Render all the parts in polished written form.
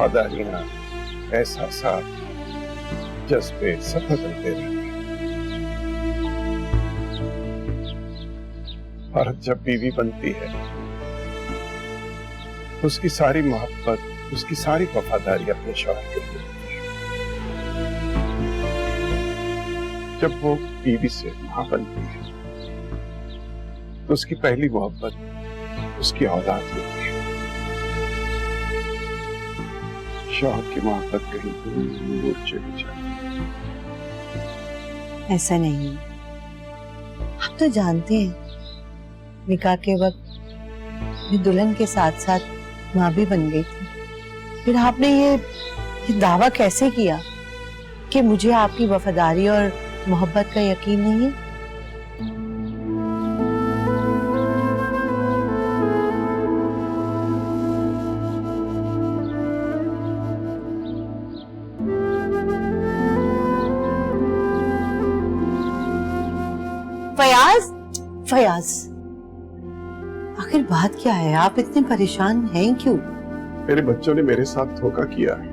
वफादारियां, एहसासात, जज्बे सब बदलते रहते हैं। और जब बीवी बनती है, उसकी सारी मोहब्बत, उसकी सारी वफादारी अपने शौहर के लिए होती है। जब वो बीवी से मां बनती है, तो उसकी पहली मोहब्बत उसकी औलाद होती है। शौहर की मोहब्बत कहीं दूर चली जाती है। ऐसा नहीं, आप तो जानते हैं निकाह के वक्त मैं दुल्हन के साथ साथ माँ भी बन गई थी। फिर आपने ये दावा कैसे किया कि मुझे आपकी वफादारी और मोहब्बत का यकीन नहीं है? फयाज, फयाज, आखिर बात क्या है? आप इतने परेशान हैं क्यों? मेरे बच्चों ने मेरे साथ धोखा किया है।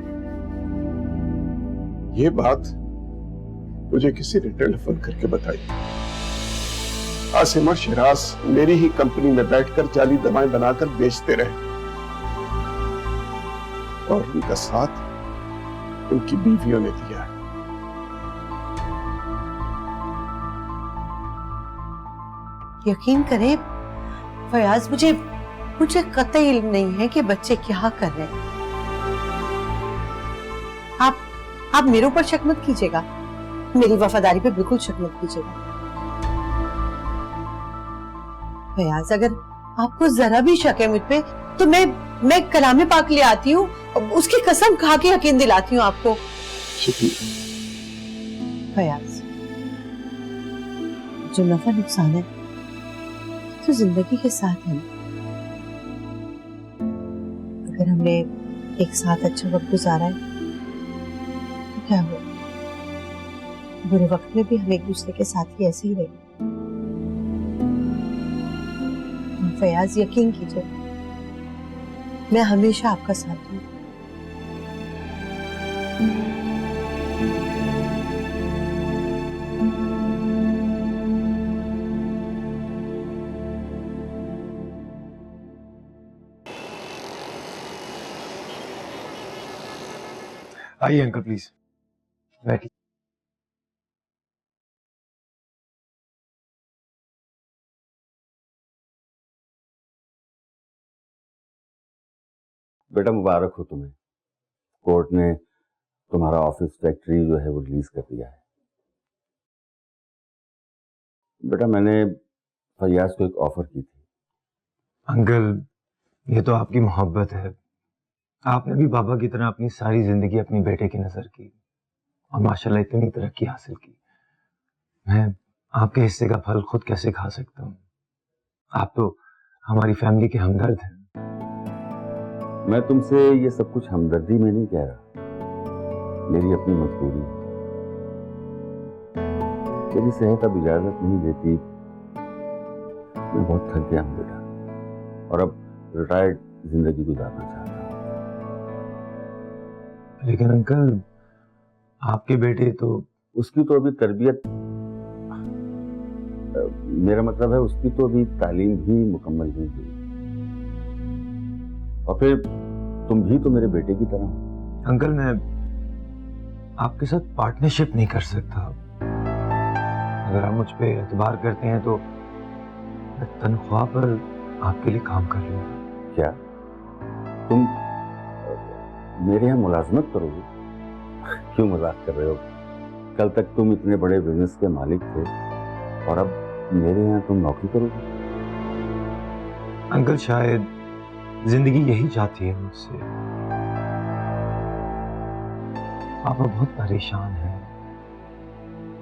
ये बात मुझे किसी ने टेलीफोन करके बताई। आसिम और शिराज मेरी ही कंपनी में बैठकर जाली दवाएं बनाकर बेचते रहे और उनका साथ उनकी बीवियों ने दिया। यकीन करें फयाज, मुझे कतई इल्म नहीं है कि बच्चे क्या कर रहे हैं। आप मेरे ऊपर शक मत कीजिएगा, मेरी वफादारी पे बिल्कुल शक मत कीजिएगा। फयाज, अगर आपको जरा भी शक है मुझ पे, तो मैं कलामे पाक ले आती हूँ, उसकी कसम खा के यकीन दिलाती हूँ आपको। फयाज, जो नफा नुकसान है तो जिंदगी के साथ है। अगर हमने एक साथ अच्छा वक्त गुजारा है तो क्या हो, बुरे वक्त में भी हम एक दूसरे के साथ ही ऐसे ही रहेंगे। फयाज, यकीन कीजिए, मैं हमेशा आपका साथ दूंगी। आइए अंकल, प्लीज बैठिए। बेटा मुबारक हो तुम्हें। कोर्ट ने तुम्हारा ऑफिस फैक्ट्री जो है वो रिलीज कर दिया है। बेटा मैंने फैयाज को एक ऑफर की थी। अंकल, ये तो आपकी मोहब्बत है। आपने भी बाबा की तरह अपनी सारी जिंदगी अपनी बेटे की नजर की और माशाल्लाह इतनी तरक्की हासिल की। मैं आपके हिस्से का फल खुद कैसे खा सकता हूँ? आप तो हमारी फैमिली के हमदर्द हैं। मैं तुमसे ये सब कुछ हमदर्दी में नहीं कह रहा, मेरी अपनी मजबूरी है। मेरी सेहत अब इजाजत नहीं देती। मैं बहुत थक गया हूँ बेटा, और अब रिटायर्ड जिंदगी गुजारना चाहता हूँ। लेकिन अंकल, आपके बेटे तो उसकी तो अभी तरबियत, मेरा मतलब है उसकी तो अभी तालीम भी मुकम्मल नहीं हुई। और फिर तुम भी तो मेरे बेटे की तरह हो। अंकल, मैं आपके साथ पार्टनरशिप नहीं कर सकता। अगर आप मुझ पे एतबार करते हैं तो मैं तनख्वाह पर आपके लिए काम कर लूंगा। क्या तुम मेरे यहाँ मुलाजमत करोगे? क्यों मजाक कर रहे हो? कल तक तुम इतने बड़े बिजनेस के मालिक थे और अब मेरे यहाँ तुम नौकरी करोगे? अंकल, शायद जिंदगी यही चाहती है मुझसे। पापा बहुत परेशान हैं।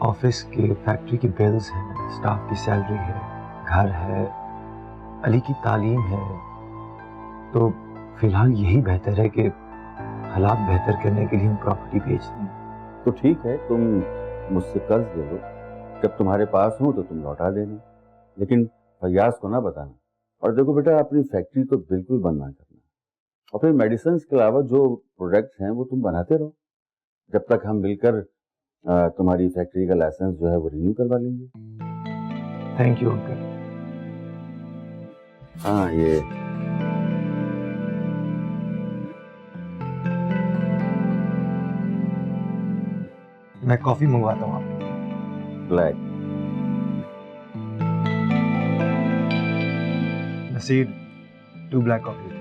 ऑफिस के, फैक्ट्री के बिल्स हैं, स्टाफ की सैलरी है, घर है, अली की तालीम है। तो फिलहाल यही बेहतर है कि हालात बेहतर करने के लिए हम प्रॉपर्टी बेच दें। तो ठीक है, तुम मुझसे कर्ज ले लो, जब तुम्हारे पास हो तो तुम लौटा देना, लेकिन फैयाज को ना बताना। और देखो बेटा, अपनी फैक्ट्री तो बिल्कुल बंद ना करना। और फिर मेडिसिन के अलावा जो प्रोडक्ट्स हैं वो तुम बनाते रहो, जब तक हम मिलकर तुम्हारी फैक्ट्री का लाइसेंस जो है वो रिन्यू करवा लेंगे। Thank you uncle. हाँ, ये मैं कॉफी मंगवाता हूँ आपको। Black. Naseer, 2 black coffee please.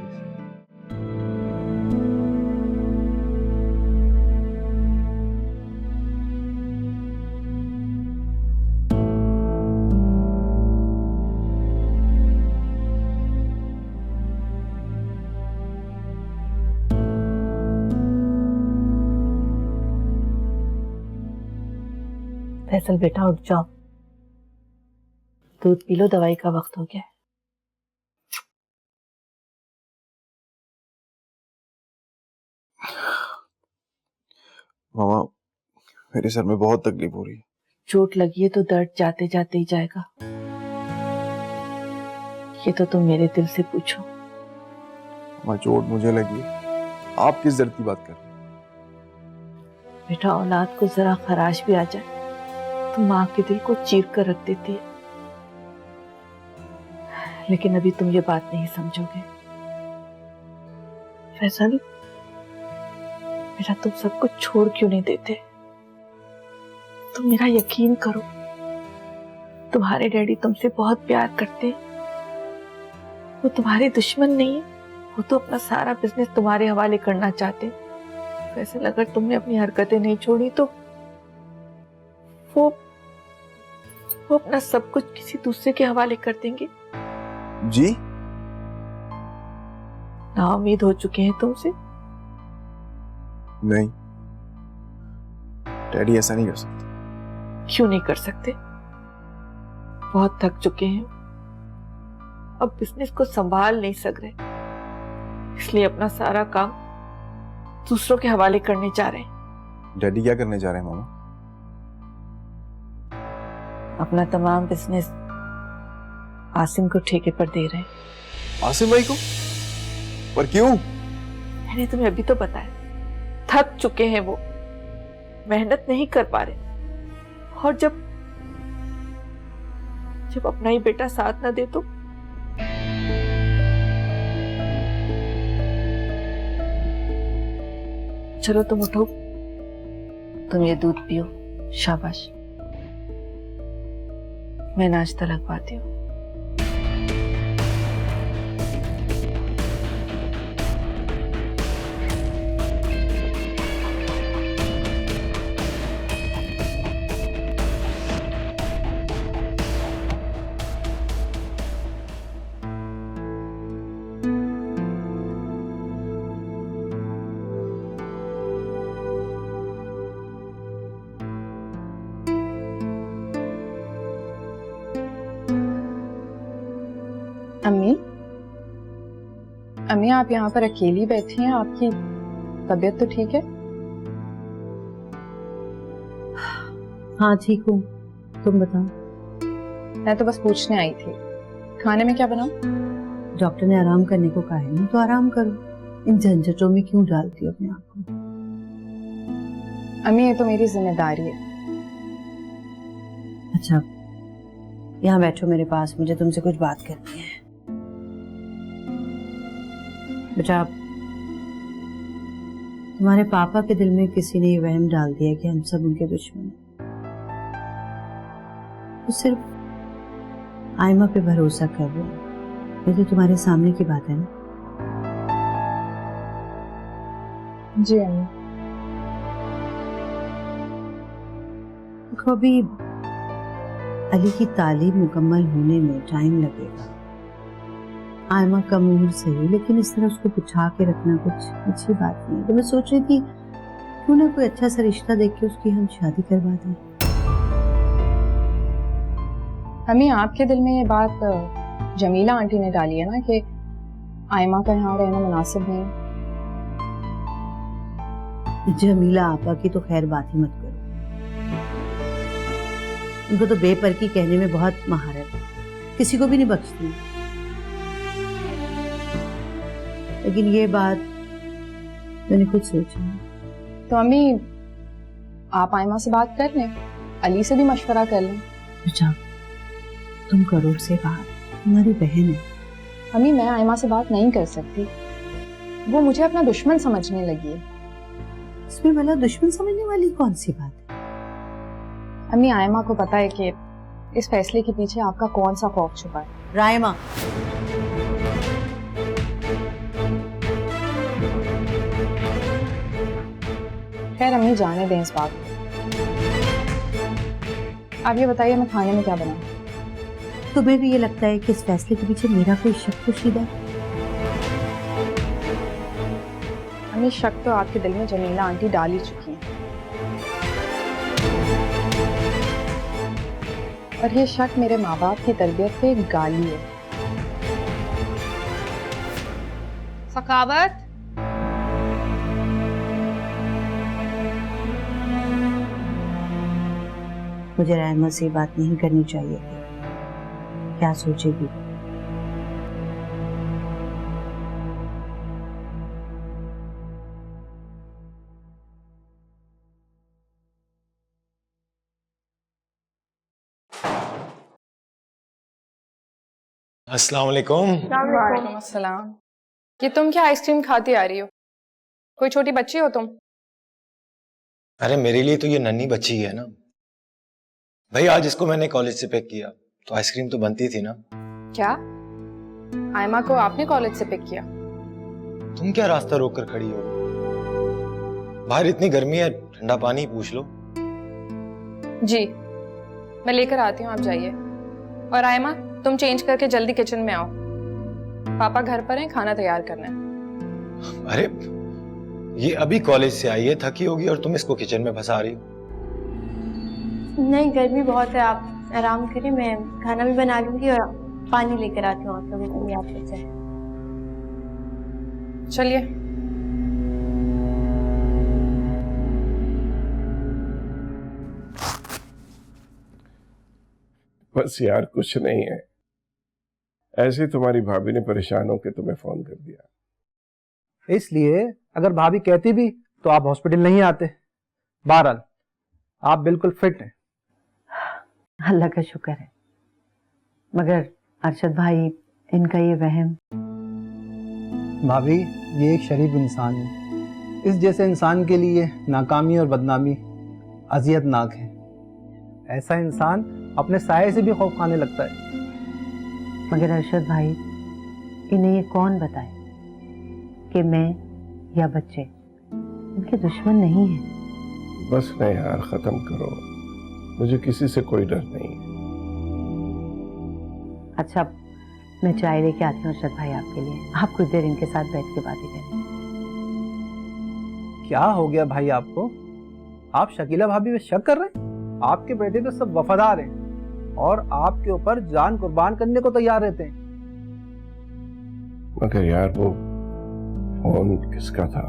Faisal बेटा उठ जाओ, दूध पी लो, दवाई का वक्त हो गया है। मामा, मेरे सर में बहुत तकलीफ हो रही है। चोट लगी है तो दर्द जाते जाते ही जाएगा, ये तो तुम मेरे दिल से पूछो। मामा, चोट मुझे लगी, आप किस दर्द की बात कर रहे हैं? बेटा, औलाद को जरा खराश भी आ जाए तो माँ के दिल को चीर कर रख देती है, लेकिन अभी तुम ये बात नहीं समझोगे। फैसल बेटा, तुम सब कुछ छोड़ क्यों नहीं देते? तुम मेरा यकीन करो, तुम्हारे डैडी तुमसे बहुत प्यार करते हैं, वो तुम्हारे दुश्मन नहीं है, वो तो अपना सारा बिजनेस तुम्हारे हवाले करना चाहते हैं। फैसल, अगर तुमने अपनी हरकतें नहीं छोड़ी तो वो अपना सब कुछ किसी दूसरे के हवाले कर देंगे। जी? नाउम्मीद हो चुके हैं तुमसे। नहीं, डैडी ऐसा नहीं कर सकते। क्यों नहीं कर सकते? बहुत थक चुके हैं, अब बिजनेस को संभाल नहीं सक रहे, इसलिए अपना सारा काम दूसरों के हवाले करने जा रहे हैं। डैडी क्या करने जा रहे हैं मामा? अपना तमाम बिजनेस आसिम को ठेके पर दे रहे हैं। आसिम भाई को? पर क्यों? मैंने तुम्हें अभी तो बताया, थक चुके हैं वो, मेहनत नहीं कर पा रहे, और जब अपना ही बेटा साथ ना दे तो चलो तुम उठो, तुम ये दूध पियो, शाबाश। मैं नाश्ता लगवाती हूँ। अम्मी, अम्मी आप यहाँ पर अकेली बैठी हैं, आपकी तबीयत तो ठीक है? हाँ ठीक हूँ, तुम बताओ। मैं तो बस पूछने आई थी, खाने में क्या बनाऊं? डॉक्टर ने आराम करने को कहा है ना, तो आराम करो, इन झंझटों में क्यों डालती हो अपने आप को? अम्मी ये तो मेरी जिम्मेदारी है। अच्छा, यहाँ बैठो मेरे पास, मुझे तुमसे कुछ बात करनी है। बेटा, तुम्हारे पापा के दिल में किसी ने ये वहम डाल दिया कि हम सब उनके दुश्मन हैं। वो सिर्फ आयमा पे भरोसा कर रहे हैं, ये तो तुम्हारे सामने की बात है ना। जी अम्मी। देखो, अभी अली की तालीम मुकम्मल होने में टाइम लगेगा। आयमा कम उम्र सही, लेकिन इस तरह उसको बिठा के रखना कुछ अच्छी बात नहीं है। तो मैं सोच रही थी क्यों ना कोई अच्छा सा रिश्ता देख के उसकी हम शादी करवा दें। अम्मी आपके दिल में ये बात जमीला आंटी ने डाली है ना कि आयमा का यहाँ रहना मुनासिब नहीं। जमीला आपा की तो खैर बात ही मत करो, उनको तो बेपरकी कहने में बहुत महारत है, किसी को भी नहीं बख्शती। लेकिन ये बात मैंने खुद सोची। तो अम्मी आप आयमा से बात कर लें, अली से भी मशवरा कर लें। अच्छा, तुम करो से बात, तुम्हारी बहन है। अम्मी मैं आयमा से बात नहीं कर सकती, वो मुझे अपना दुश्मन समझने लगी है। इसमें भला दुश्मन समझने वाली कौन सी बात है? अम्मी आयमा को पता है कि इस फैसले के पीछे आपका कौन सा खौफ छुपा है। रायमा, खैर अम्मी जाने दें इस बात को। आप ये बताइए मैं खाने में क्या बनाऊं? तुम्हें भी ये लगता है कि इस फैसले के पीछे मेरा कोई शक पोशीदा है? अम्मी शक तो आपके दिल में जमीला आंटी डाल ही चुकी हैं, और ये शक मेरे माँ बाप की तरबियत पे एक गाली है। सखावत, मुझे रायमा से बात नहीं करनी चाहिए थी, क्या सोचेगी? अस्सलाम वालेकुम। वालेकुम अस्सलाम। ये तुम क्या आइसक्रीम खाती आ रही हो? कोई छोटी बच्ची हो तुम? अरे मेरे लिए तो ये नन्ही बच्ची है ना भाई। आज इसको मैंने कॉलेज से पिक किया तो आइसक्रीम तो बनती थी ना। क्या आयमा को आपने कॉलेज से पिक किया? तुम क्या रास्ता रोक कर खड़ी हो? बाहर इतनी गर्मी है, ठंडा पानी पूछ लो। जी मैं लेकर आती हूँ, आप जाइए। और आयमा तुम चेंज करके जल्दी किचन में आओ, पापा घर पर हैं, खाना तैयार करना है। अरे ये अभी कॉलेज से आई है, थकी होगी, और तुम इसको किचन में फंसा रही हो। नहीं गर्मी बहुत है, आप आराम करिए, मैं खाना भी बना लूंगी और पानी लेकर आती हूँ आप लोगों के लिए। आप से चलिए। बस यार कुछ नहीं है, ऐसे तुम्हारी भाभी ने परेशान होकर तुम्हें फोन कर दिया। इसलिए अगर भाभी कहती भी तो आप हॉस्पिटल नहीं आते। बहरहाल आप बिल्कुल फिट हैं। अल्लाह का शुक्र है, मगर अरशद भाई, इनका ये वहम। भाभी ये एक शरीफ इंसान है, इस जैसे इंसान के लिए नाकामी और बदनामी अजियतनाक है। ऐसा इंसान अपने साये से भी खौफ खाने लगता है। मगर अरशद भाई, इन्हें ये कौन बताए कि मैं या बच्चे इनके दुश्मन नहीं हैं? बस नहीं यार, खत्म करो, मुझे किसी से कोई डर नहीं। अच्छा, मैं चाय लेके आती हूँ अरशद भाई आपके लिए, आप कुछ देर इनके साथ बैठ के बातें करें। क्या हो गया भाई आपको? आप शकीला भाभी पे शक कर रहे हैं? आपके बेटे तो सब वफादार हैं और आपके ऊपर जान कुर्बान करने को तैयार रहते हैं। मगर यार वो फोन किसका था?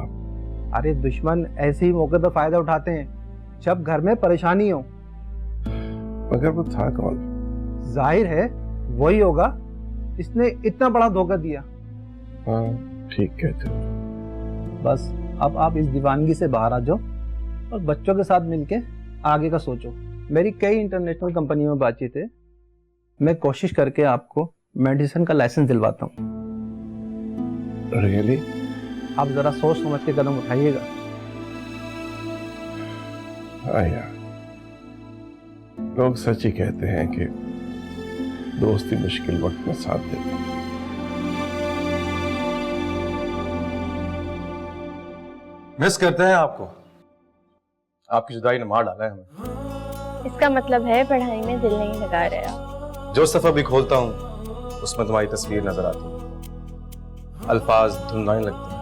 अरे दुश्मन ऐसे ही मौके पर फायदा उठाते हैं जब घर में परेशानी हो। मगर वो था कौन? जाहिर है वही होगा इसने इतना बड़ा धोखा दिया। हाँ ठीक कहते हो। बस अब आप इस दीवानगी से बाहर आ जाओ और बच्चों के साथ मिलके आगे का सोचो। मेरी कई इंटरनेशनल कंपनी में बातचीत है, मैं कोशिश करके आपको मेडिसिन का लाइसेंस दिलवाता हूँ। रियली? आप जरा सोच समझ के कदम उठाइएगा। हाँ यार, लोग सच ही कहते हैं कि दोस्ती मुश्किल वक्त में साथ देता है। मिस करते हैं आपको, आपकी जुदाई ने मार डाला है हमें। इसका मतलब है पढ़ाई में दिल नहीं लगा रहे आप। जो सफर भी खोलता हूँ उसमें तुम्हारी तस्वीर नजर आती है, अल्फाज धुंधलाने लगते हैं,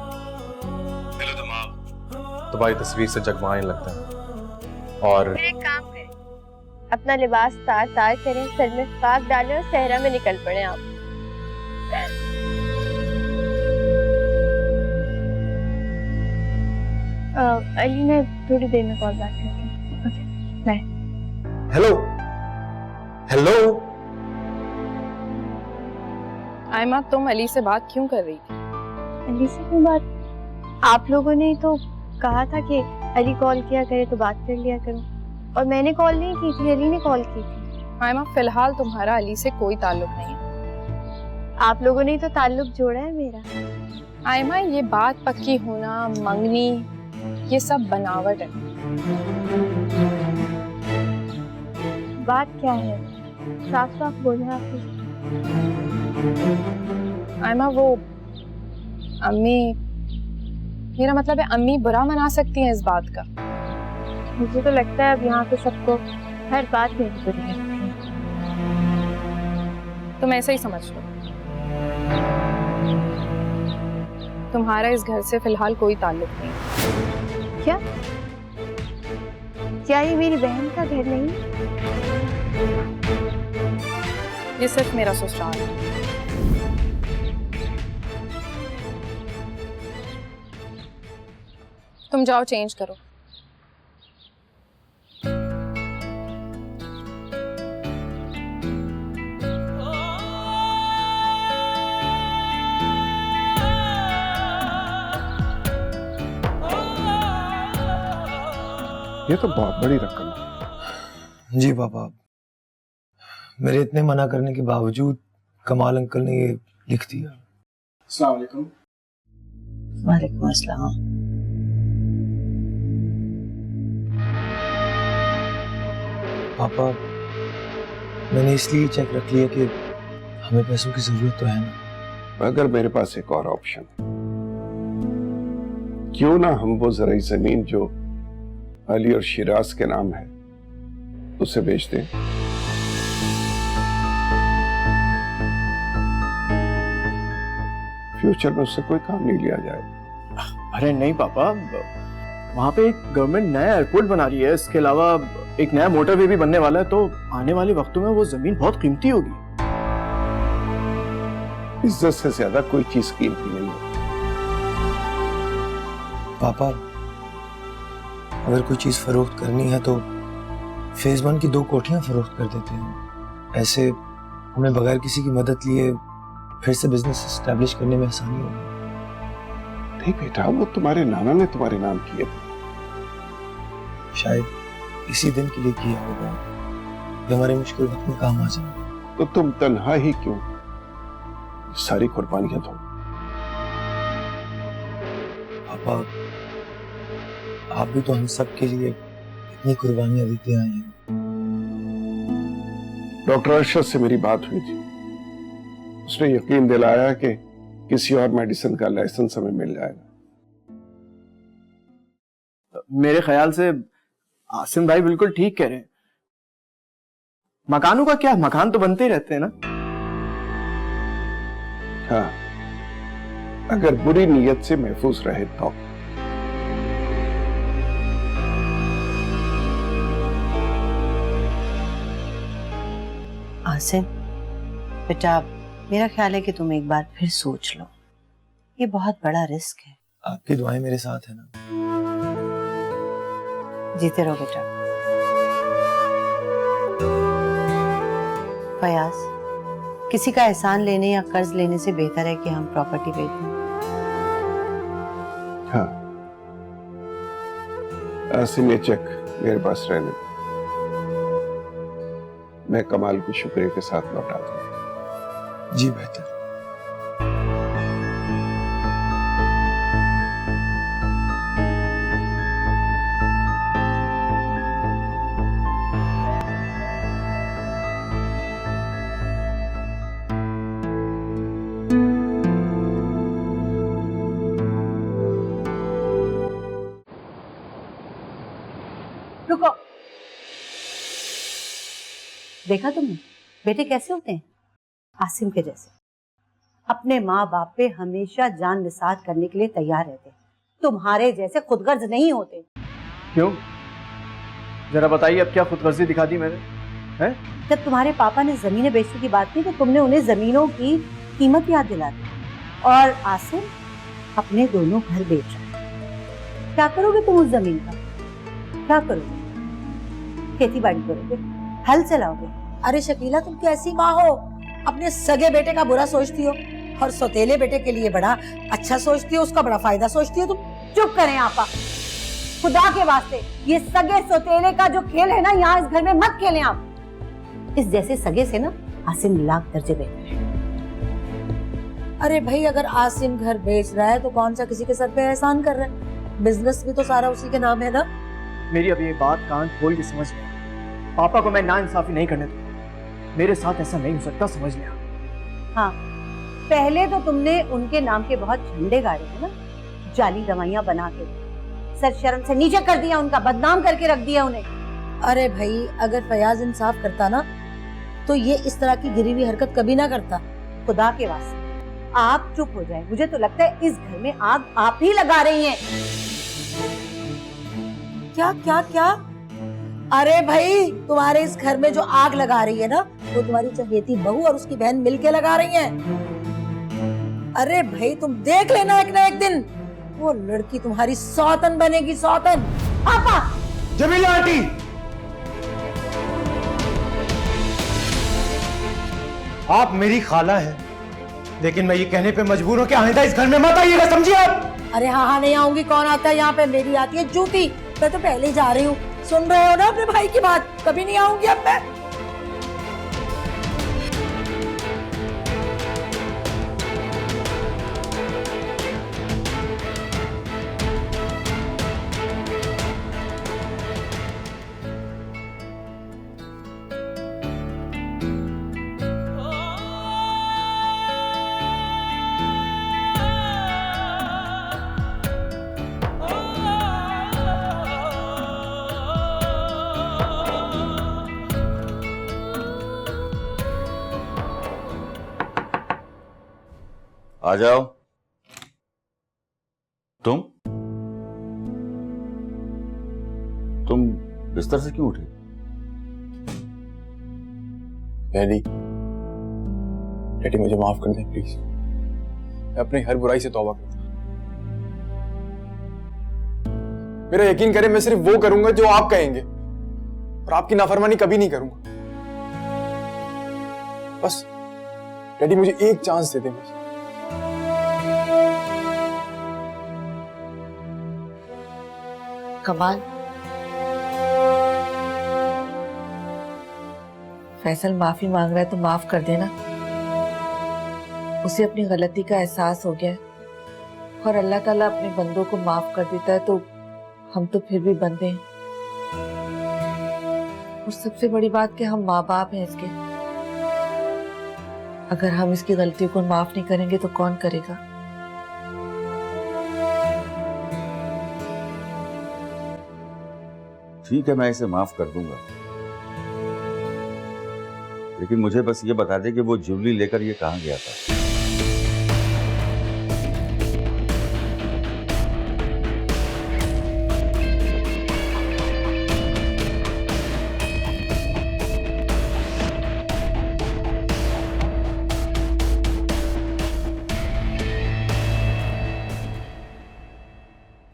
दिल दिमाग तुम्हारी तस्वीर से जगमगाने लगता है। और एक काम करें, अपना लिबास तार तार करें, सर में फाग डालें और सहरा में निकल पड़े आप। अली मैं थोड़ी देर में कॉल बैक करती हूँ। Okay bye. Hello hello, Ayma तुम अली से बात क्यों कर रही थी? अली से क्यों बात? आप लोगों ने तो कहा था कि अली कॉल किया करे तो बात कर लिया करो, और मैंने कॉल नहीं की थी, अली ने कॉल की थी। आयमा, फिलहाल तुम्हारा अली से कोई ताल्लुक नहीं है। आप लोगों ने तो ताल्लुक जोड़ा है मेरा। आयमा, ये बात पक्की होना, मंगनी, ये सब बनावट है। बात क्या है? साफ साफ बोले आप। आयमा, वो अम्मी, मेरा मतलब है अम्मी बुरा मना सकती हैं इस बात का। मुझे तो लगता है अब यहाँ पे सबको हर बात में बुरी लगती है। तुम ऐसे ही समझ लो। तुम्हारा इस घर से फिलहाल कोई ताल्लुक नहीं। क्या? क्या ये मेरी बहन का घर नहीं? ये सिर्फ मेरा ससुराल है। तुम जाओ, चेंज करो। ये तो बहुत बड़ी रकम है। जी पापा, मेरे इतने मना करने के बावजूद कमाल अंकल ने ये लिख दिया। अस्सलाम वालेकुम। वालेकुम अस्सलाम। पापा, मैंने इसलिए चेक रख लिया कि हमें पैसों की जरूरत तो है ना। अगर मेरे पास एक और ऑप्शन, क्यों ना हम वो जराई जमीन जो अली और शिराज के नाम है उसे बेच दें। फ्यूचर में उससे कोई काम नहीं लिया जाएगा। अरे नहीं पापा, वहाँ पे एक गवर्नमेंट नया एयरपोर्ट बना रही है, इसके अलावा एक नया मोटरवे भी बनने वाला है, तो आने वाले वक्तों में वो जमीन बहुत कीमती होगी। इज्जत से ज्यादा कोई चीज कीमती नहीं है। पापा, अगर कोई चीज फरोख्त करनी है तो फेज 1 की 2 कोठियां फरोख्त कर देते हैं। ऐसे हमें बगैर किसी की मदद लिए फिर से बिजनेस एस्टेब्लिश करने में आसानी होगी। नहीं बेटा, वो तुम्हारे नाना ने तुम्हारे नाम किए थे। शायद इसी दिन के लिए किया होगा कि हमारे मुश्किल वक्त में काम आ जाए। तो तुम तन्हा ही क्यों सारी कुर्बानियां दो। पापा, आप भी तो हम सब के लिए इतनी कुर्बानियां देते आए हैं। डॉक्टर अरशद से मेरी बात हुई थी, उसने यकीन दिलाया कि किसी और मेडिसिन का लाइसेंस हमें मिल जाएगा। मेरे ख्याल से आसिम भाई बिल्कुल ठीक कह रहे हैं। मकानों का क्या, मकान तो बनते ही रहते हैं ना। हाँ, अगर बुरी नीयत से महफूज रहे तो। आसिम बेटा, मेरा ख्याल है कि तुम एक बार फिर सोच लो। ये बहुत बड़ा रिस्क है। आपकी दुआएं मेरे साथ है ना। जीते रहो बेटा। फयाज, किसी का एहसान लेने या कर्ज लेने से बेहतर है कि हम प्रॉपर्टी बेच दें। हाँ, आसिम ये चेक मेरे पास रहने दो। मैं कमाल को शुक्रिया के साथ लौटा दूंगा। जी बेहतर। रुको, देखा तुमने बेटे कैसे होते हैं? आसिम के जैसे अपने माँ बाप पे हमेशा जान निसार करने के लिए तैयार रहते। तुम्हारे जैसे खुदगर्ज नहीं होते। क्यों? जरा बताइए, अब क्या खुदगर्जी दिखा दी मैंने? हैं? जब तुम्हारे पापा ने जमीनें बेचने की बात की तो तुमने उन्हें जमीनों की कीमत याद दिला दी, और आसिम अपने दोनों घर बेच रहे। क्या करोगे तुम उस जमीन का? क्या करोगे? खेती बाड़ी करोगे? हल चलाओगे? अरे शकीला, तुम कैसी माँ हो, अपने सगे बेटे का बुरा सोचती हो? और सौतेले बेटे के लिए बड़ा अच्छा सोचती हो, उसका बड़ा फायदा सोचती हो तुम। चुप करें आपा, खुदा के वास्ते ये सगे सौतेले का जो खेल है ना, यहाँ इस घर में मत खेलें आप। इस जैसे सगे से ना आसिम लाख दर्जे बेहतर है। अरे भाई, अगर आसिम घर बेच रहा है तो कौन सा किसी के सर पे एहसान कर रहा है? बिजनेस भी तो सारा उसी के नाम है ना। मेरी अब ये बात कान खोल के समझ लिया, पापा को मैं नाइंसाफी नहीं करने दूंगा। मेरे साथ ऐसा नहीं हो सकता, समझ लिया। हाँ, पहले तो तुमने उनके नाम के बहुत झंडे गाड़े हैं ना, जाली दवाइयां बना के सर शर्म से नीचे कर दिया, उनका बदनाम करके रख दिया उन्हें। अरे भाई, अगर फयाज इंसाफ करता ना तो ये इस तरह की गिरी हुई हरकत कभी ना करता। खुदा के वास्ते आप चुप हो जाए, मुझे तो लगता है इस घर में आग आप ही लगा रही हैं। क्या क्या क्या? अरे भाई, तुम्हारे इस घर में जो आग लगा रही है ना, वो तुम्हारी चहेती बहू और उसकी बहन मिलके लगा रही हैं। अरे भाई, तुम देख लेना एक ना एक दिन वो लड़की तुम्हारी सौतन बनेगी, सौतन। आपा! जमीला आंटी, आप मेरी खाला है, लेकिन मैं ये कहने पे मजबूर हूं कि आइंदा इस घर में मत आइएगा, समझिए आप? अरे हाँ हाँ, नहीं आऊंगी, कौन आता है यहाँ पे? मेरी आती है जूती, मैं तो पहले ही जा रही हूँ। सुन रहे हो ना अपने भाई की बात, कभी नहीं आऊंगी अब मैं। आ जाओ। तुम बिस्तर से क्यों उठे? डैडी मुझे माफ कर दें प्लीज, मैं अपनी हर बुराई से तौबा करता हूं। मेरा यकीन करें, मैं सिर्फ वो करूंगा जो आप कहेंगे और आपकी नाफरमानी कभी नहीं करूंगा। बस डैडी मुझे एक चांस दे दें बस। कमाल, फैसल माफी मांग रहा है तो माफ कर देना। उसे अपनी गलती का एहसास हो गया है और अल्लाह ताला अपने बंदों को माफ कर देता है, तो हम तो फिर भी बंदे हैं। और सबसे बड़ी बात कि हम माँ बाप हैं इसके। अगर हम इसकी गलतियों को माफ नहीं करेंगे तो कौन करेगा? ठीक है, मैं इसे माफ कर दूंगा, लेकिन मुझे बस ये बता दे कि वो ज्वेलरी लेकर ये कहाँ गया था।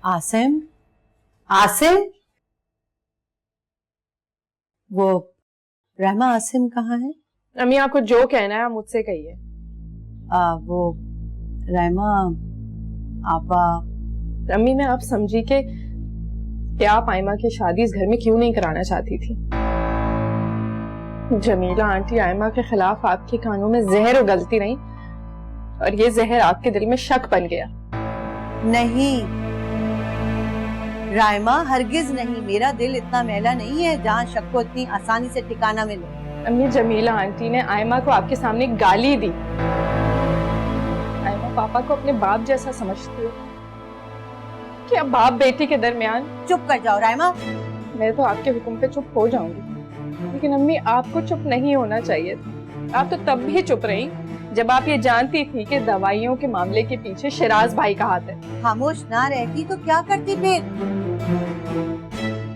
आसिम, आसिम, वो रहमा आसिम कहाँ है? अम्मी, आपको जो कहना है आप मुझसे कहिए। वो रहमा आपा। अम्मी, मैं आप समझी कि आप आयमा की शादी इस घर में क्यों नहीं कराना चाहती थी। जमीला आंटी आयमा के खिलाफ आपके कानों में जहर उगलती रही और ये जहर आपके दिल में शक बन गया। नहीं रायमा, हरगिज नहीं। मेरा दिल इतना मैला नहीं है जहाँ शक को इतनी आसानी से ठिकाना मिले। अम्मी, जमीला आंटी ने आयमा को आपके सामने गाली दी। आयमा पापा को अपने बाप जैसा समझती हो। क्या बाप बेटी के दरमियान? चुप कर जाओ रायमा। मैं तो आपके हुक्म पे चुप हो जाऊंगी, लेकिन अम्मी आपको चुप नहीं होना चाहिए था। आप तो तब भी चुप रही जब आप ये जानती थी कि दवाइयों के मामले के पीछे शिराज भाई का हाथ है। खामोश ना रहती तो क्या करती फिर?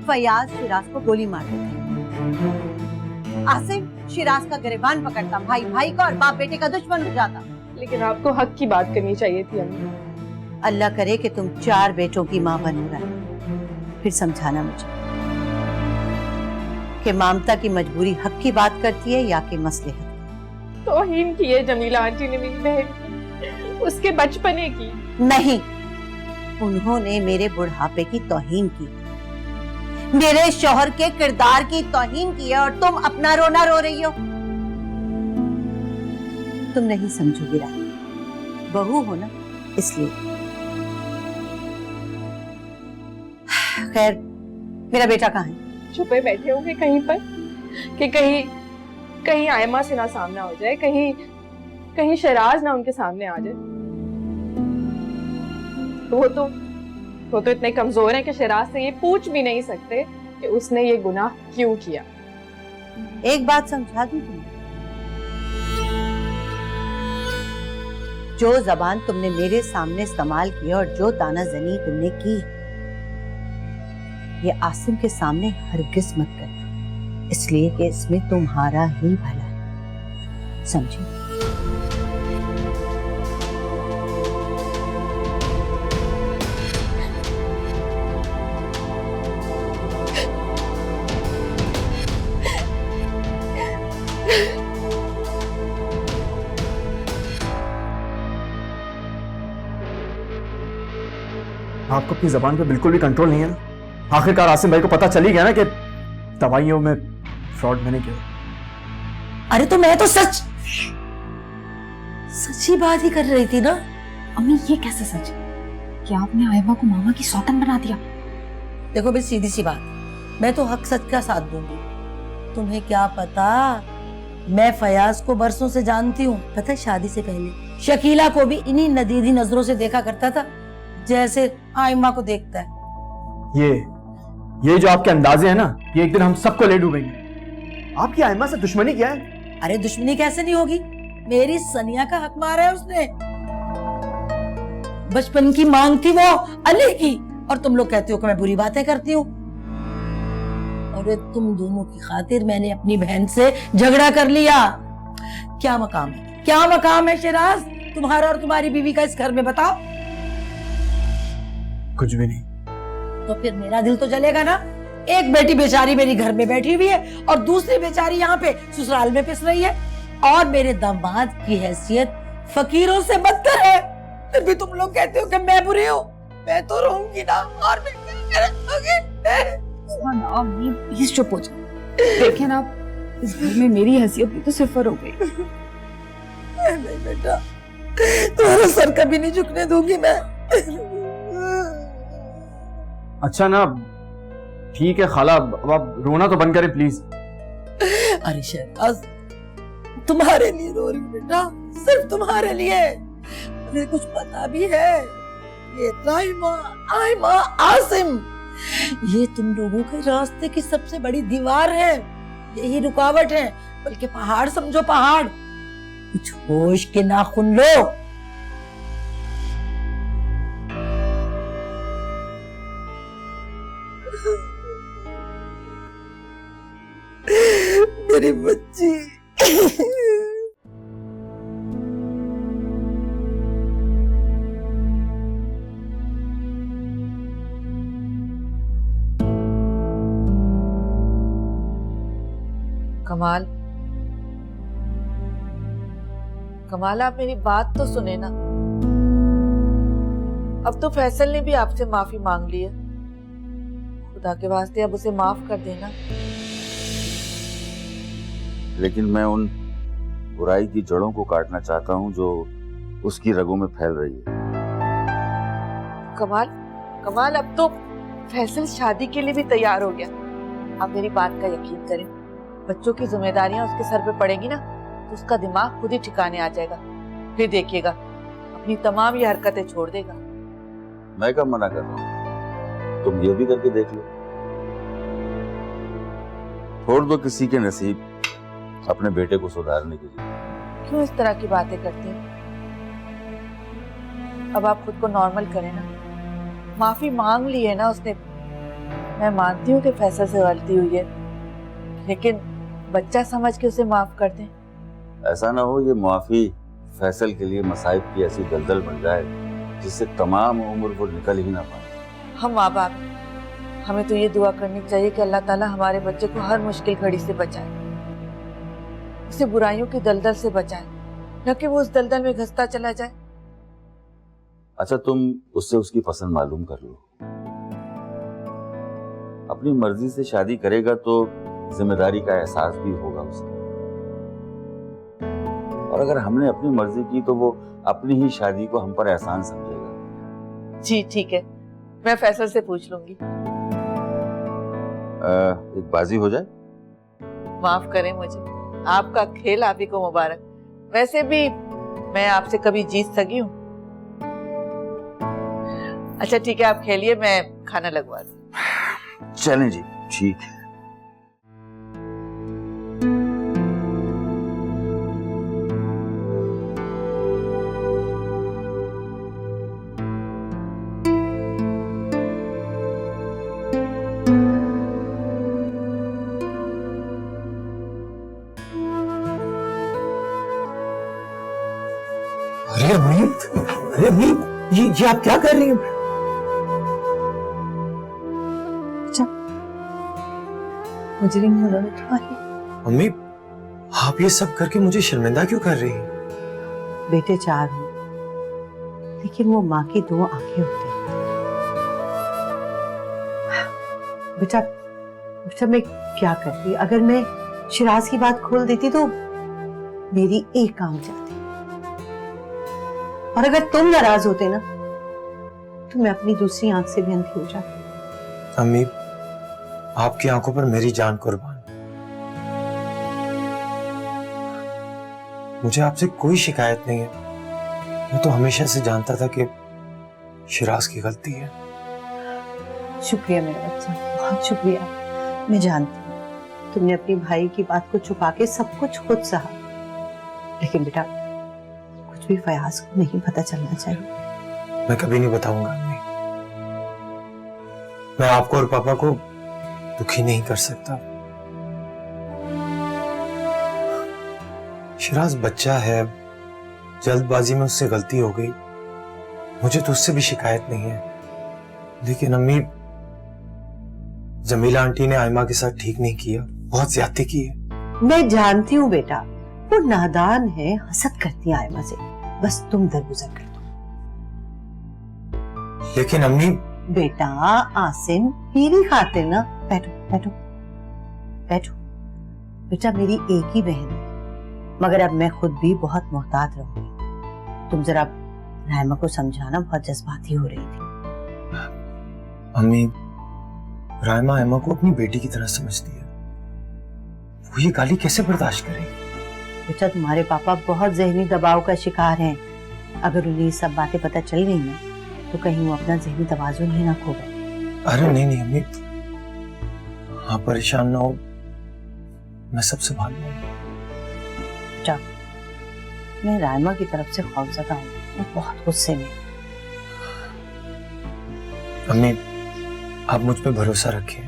फयाज शिराज को गोली मार देता, आसिम शिराज का गिरबान पकड़ता, भाई भाई का और बाप बेटे का दुश्मन हो जाता। लेकिन आपको हक की बात करनी चाहिए थी अम्मी। अल्लाह करे कि तुम 4 बेटों की माँ बनो रहे, फिर समझाना मुझे कि ममता की मजबूरी हक की बात करती है या कि मसलहत। तौहीन की है जमीला आंटी ने मेरी बहन, उसके बचपने की। नहीं, उन्होंने मेरे बुढ़ापे की तौहीन की, मेरे शौहर के किरदार की तौहीन की है, और तुम अपना रोना रो रही हो। तुम नहीं समझोगी रानी, बहू हो ना इसलिए। खैर, मेरा बेटा कहाँ है? छुपे बैठे होंगे कहीं पर, कि कहीं आयमा से ना सामना हो जाए, कहीं शराज ना उनके सामने आ जाए। वो तो इतने कमजोर हैं कि शराज से ये पूछ भी नहीं सकते कि उसने ये गुनाह क्यों किया। एक बात समझा दूं तुम्हें, जो जबान तुमने मेरे सामने इस्तेमाल की और जो तानाजनी तुमने की, ये आसिम के सामने हरगिज मत करना, इसलिए कि इसमें तुम्हारा ही भला है, समझी? आपको अपनी जबान पे बिल्कुल भी कंट्रोल नहीं है ना? आखिरकार आसिम भाई को पता चल ही गया ना कि दवाइयों में फ्रॉड मैंने किया। अरे तो मैं तो सच्ची बात ही कर रही थी ना। अम्मी ये कैसे सच है कि आपने आयबा को मामा की सौतन बना दिया? देखो भाई, सीधी सी बात, मैं तो हक सच का साथ दूंगी। तुम्हें क्या पता, मैं फयाज को बरसों से जानती हूँ। पता है, शादी से पहले शकीला को भी इन्हीं नदीदी नजरों से देखा करता था जैसे आयमा को देखता है। ये जो आपके अंदाजे हैं ना, ये एक दिन हम सबको ले डूबेंगे। आपकी आयमा से दुश्मनी क्या है? अरे दुश्मनी कैसे नहीं होगी, मेरी सनिया का हक मारा है उसने। बचपन की मांग थी वो अली की, और तुम लोग कहते हो कि मैं बुरी बातें करती हूँ। अरे तुम दोनों की खातिर मैंने अपनी बहन से झगड़ा कर लिया। क्या मकाम है, क्या मकाम है शराज तुम्हारा और तुम्हारी बीवी का इस घर में, बताओ? कुछ भी नहीं। तो फिर मेरा दिल तो जलेगा ना। एक बेटी बेचारी मेरी घर में बैठी हुई है और दूसरी बेचारी यहाँ पे ससुराल में पिस रही है, और मेरे दामाद की हैसियत फकीरों से बदतर है। फिर भी तुम लोग कहते हो कि मैं बुरी हूँ। मैं तो रहूंगी ना, और मैं क्या करूंगी? अम्मी प्लीज चुप हो जाओ। देखें ना, इस घर में मेरी हैसियत भी तो सिफर हो गई। नहीं बेटा, तुम्हारा सर कभी नहीं झुकने दूंगी मैं। अच्छा ना, ठीक है खाला, अब आप रोना तो बंद करें प्लीज। अरे शहनाज, तुम्हारे लिए रो रही हूँ बेटा, सिर्फ तुम्हारे लिए। मुझे कुछ पता भी है, ये राइमा, आयमा, आसिम, ये तुम लोगों के रास्ते की सबसे बड़ी दीवार है, यही रुकावट है। बल्कि पहाड़ समझो, पहाड़। कुछ होश के नाखून लो। मेरी बच्ची। कमाल, कमाल, आप मेरी बात तो सुने ना। अब तो फैसल ने भी आपसे माफी मांग ली है। खुदा के वास्ते अब उसे माफ कर देना। लेकिन मैं उन बुराई की जड़ों को काटना चाहता हूं जो उसकी रगों में फैल रही है। कमाल, कमाल, अब तो फैसल शादी के लिए भी तैयार हो गया। आप मेरी बात का यकीन करें, बच्चों की जिम्मेदारियां उसके सर पे पड़ेंगी ना, तो उसका दिमाग खुद ही ठिकाने आ जाएगा। फिर देखिएगा, अपनी तमाम ये हरकतें छोड़ देगा। मैं कब मना कर रहा हूं, तुम ये भी करके देख लो। छोड़ दो किसी के नसीब अपने बेटे को सुधारने के लिए। क्यों इस तरह की बातें करती हैं? अब आप खुद को नॉर्मल करें ना। माफी मांग ली है ना उसने। मैं मानती हूँ कि फैसल से गलती हुई है, लेकिन बच्चा समझ के उसे माफ कर दें। ऐसा ना हो ये माफी फैसल के लिए मसाइब की ऐसी दलदल बन जाए जिससे तमाम उम्र वो निकल ही ना पाए। हम माँ बाप, हमें तो ये दुआ करनी चाहिए कि अल्लाह ताला हमारे बच्चे को हर मुश्किल घड़ी से बचाए, उसे बुराइयों की दलदल से बचाए, न कि वो उस दलदल में घसता चला जाए। अच्छा, तुम उससे उसकी पसंद मालूम कर लो। अपनी मर्जी से शादी करेगा तो जिम्मेदारी का एहसास भी होगा उसे, और अगर हमने अपनी मर्जी की तो वो अपनी ही शादी को हम पर एहसान समझेगा। जी ठीक है, मैं फैसल से पूछ लूंगी। एक बाजी हो जाए। माफ करें मुझे, आपका खेल आप ही को मुबारक। वैसे भी मैं आपसे कभी जीत सकी हूँ? अच्छा ठीक है, आप खेलिए, मैं खाना लगवा दूँ। चलें जी, ठीक है। अरे अमीत, अरे अमीत, ये आप क्या कर रही हैं? मुजरिम हो रहा तुम्हारी। अम्मी, आप ये सब करके मुझे शर्मिंदा क्यों कर रही हैं? बेटे चार हो, लेकिन वो माँ की दो आंखें होती हैं। बेटा बेटा मैं क्या करती, अगर मैं शिराज की बात खोल देती तो मेरी एक आंख जाती, और अगर तुम नाराज होते ना तो मैं अपनी दूसरी आंख से भी अंधी हो जाती। अम्मी, आपकी आंखों पर मेरी जान कुर्बान। मुझे आपसे कोई शिकायत नहीं है। मैं तो हमेशा से जानता था कि शिराज की गलती है। शुक्रिया मेरा बच्चा, बहुत शुक्रिया। मैं जानती हूँ तुमने अपनी भाई की बात को छुपा के सब कुछ खुद सहा, लेकिन बेटा कुछ भी फयाज को नहीं पता चलना चाहिए। मैं कभी नहीं बताऊंगा अम्मी। मैं आपको और पापा को दुखी नहीं कर सकता। शिराज बच्चा है, जल्दबाजी में उससे गलती हो गई, मुझे तो उससे भी शिकायत नहीं है। लेकिन अम्मी, जमीला आंटी ने आयमा के साथ ठीक नहीं किया, बहुत ज्यादती की है। मैं जानती हूँ बेटा, वो नादान है, हसद करती है आयमा से, बस तुम दरगुजर कर दो। लेकिन अम्मी, बेटा आसिम, मेरी खातिर ना, बैठो बैठो बैठो। बेटा मेरी एक ही बहन है, मगर अब मैं खुद भी बहुत मोहतात रहूंगी। तुम जरा रायमा को समझाना, बहुत जज्बाती हो रही थी। अम्मी, रायमा आयमा को अपनी बेटी की तरह समझती है, वो ये गाली कैसे बर्दाश्त करेगी? बेटा तुम्हारे पापा बहुत जहनी दबाव का शिकार हैं, अगर उन्हें सब बातें पता चल गई ना तो कहीं वो अपना जहनी तवाज़ुन ही ना खो गए। अरे नहीं नहीं अम्मी, आप परेशान ना हो, मैं सब संभाल लूंगा। मैं रायमा की तरफ से खौफजदा हूँ, मैं बहुत गुस्से में। अम्मी, आप मुझ पे भरोसा रखिए,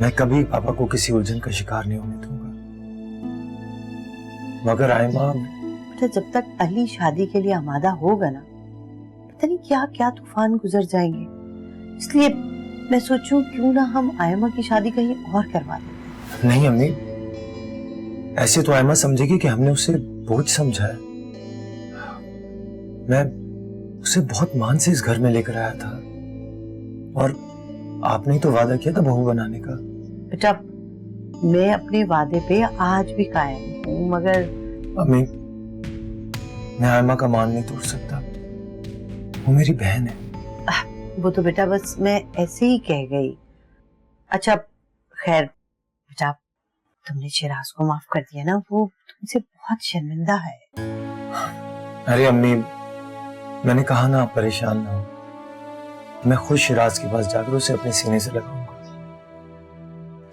मैं कभी पापा को किसी उलझन का शिकार नहीं होने दूंगा। मगर आयमा, बेटा जब तक अली शादी के लिए आमादा होगा ना, पता नहीं क्या क्या तूफान गुजर जाएंगे, इसलिए मैं सोचूं क्यों ना हम आयमा की शादी कहीं और करवा दें। नहीं अम्मी, ऐसे तो आयमा समझेगी कि हमने उसे बोझ समझा है। मैं उसे बहुत मान से इस घर में लेकर आया था, और आपने ही तो वादा किया था बहू बनाने का। बेटा मैं अपने वादे पे आज भी कायम हूँ, मगर अम्मी, मैं आयमा का मान नहीं तोड़ सकता, वो मेरी बहन है। वो तो बेटा बस मैं ऐसे ही कह गई। अच्छा खैर बेटा, तुमने शिराज को माफ कर दिया ना, वो तुमसे बहुत शर्मिंदा है। अरे अम्मी, मैंने कहा ना आप परेशान ना हो, मैं खुद शिराज के पास जाकर उसे अपने सीने से लगाऊंगा।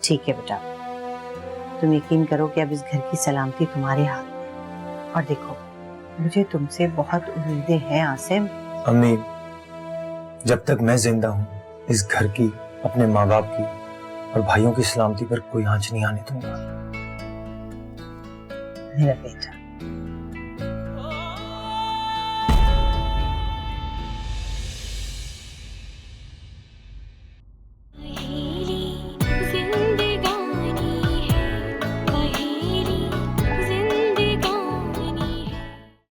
ठीक है बेटा, तुम यकीन करो कि अब इस घर की सलामती तुम्हारे हाथ में। और देखो मुझे तुमसे बहुत उम्मीदें हैं आसिम। अम्मी, जब तक मैं जिंदा हूँ इस घर की, अपने माँ बाप की और भाइयों की सलामती पर कोई आंच नहीं आने दूंगा। मेरा बेटा